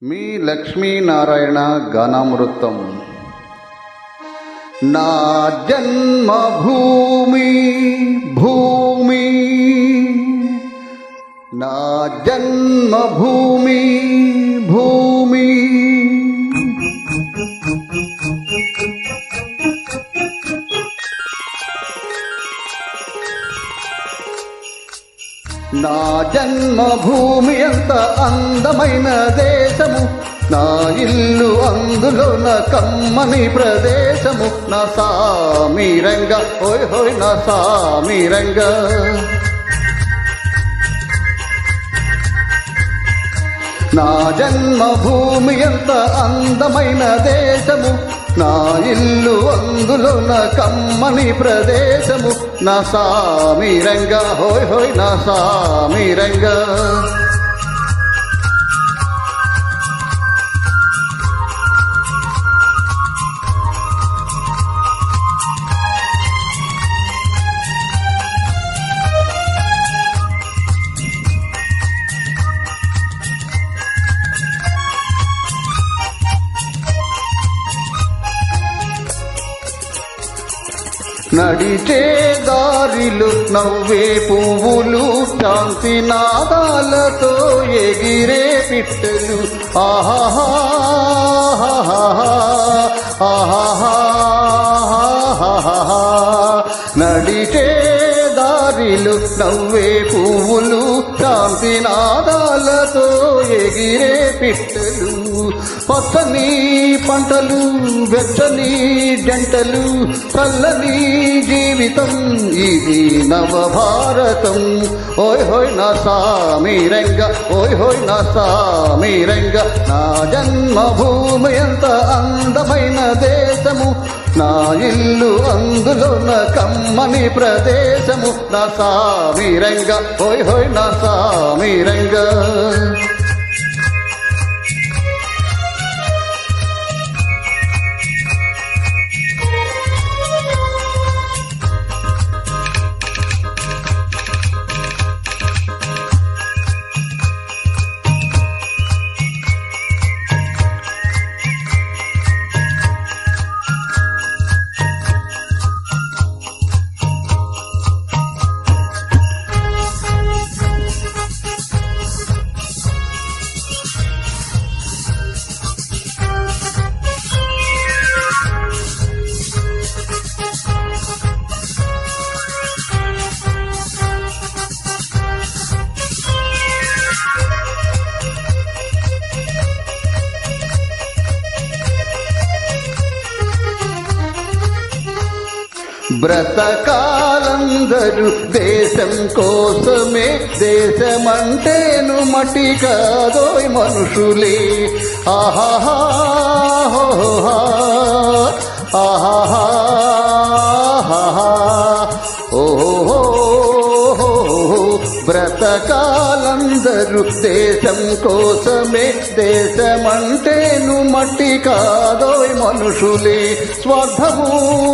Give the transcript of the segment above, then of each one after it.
మీ లక్ష్మీనారాయణ గానామృతం. నా జన్మభూమి భూమి, నా జన్మభూమి భూమి, నా జన్మభూమి ఎంత అందమైన దేశము, నా ఇల్లు అందులోన కమ్మని ప్రదేశము. నా సామిరంగ హోయ్ హోయ్ నా సామిరంగ, నా జన్మభూమి ఎంత అందమైన దేశము, నా ఇల్లు అందులోన కమ్మని ప్రదేశము. నా సామిరంగ హోయ్ హోయ్ నా సామిరంగ. నడిచే దారిలు నవ్వే పువ్వులు, శాంతి నాదాలతో ఎగిరే పిట్టలు. ఆహాహా ఆహాహా, నడిచే దారిలు నవ్వే పువ్వులు, శాంతి నాదాలతో ఎగిరే పిట్టలు. పచ్చని పంటలు వెచ్చని జంటలు, చల్లని జీవితం ఇది నవభారతం. ఓయ్ హోయ్ నా సామిరంగ, ఓయ్ హోయ్ నా సామిరంగ. నా జన్మభూమి ఎంత అందమైన దేశము, నా ఇల్లు అందులోన కమ్మని ప్రదేశము. నా సామిరంగ హోయ్ హోయ్ నా సామిరంగ. బ్రతకాలందరూ దేశం కోసమే, దేశమంటేను మట్టి కాదోయ్ మనుషులే. ఆహాహా ఆహాహా ఓహో, బ్రతకాలందరూ దేశం కోసమే, దేశమంటేను మట్టి కాదోయ్ మనుషులే. స్వార్థము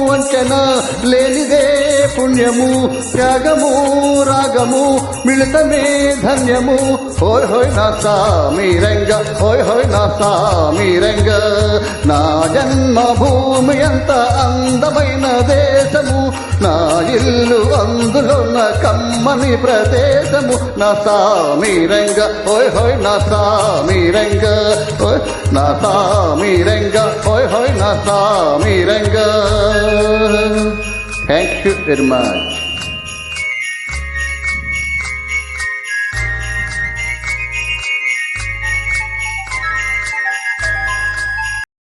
వంచన లేనిదే పుణ్యము, త్యాగము రాగము మిళితమే ధన్యము. హోయ్ హోయ్ నా సామిరంగ, హోయ్ హోయ్ నా సామిరంగ. నా జన్మభూమి ఎంత అందమైన దేశము, నా ఇల్లు అందులోన కమ్మని ప్రదేశము. నా సామిరంగ హోయ్ హోయ్ నా సామిరంగ, నా సామిరంగ హోయ్ హోయ్ నా Saamiranga. Thank you very much.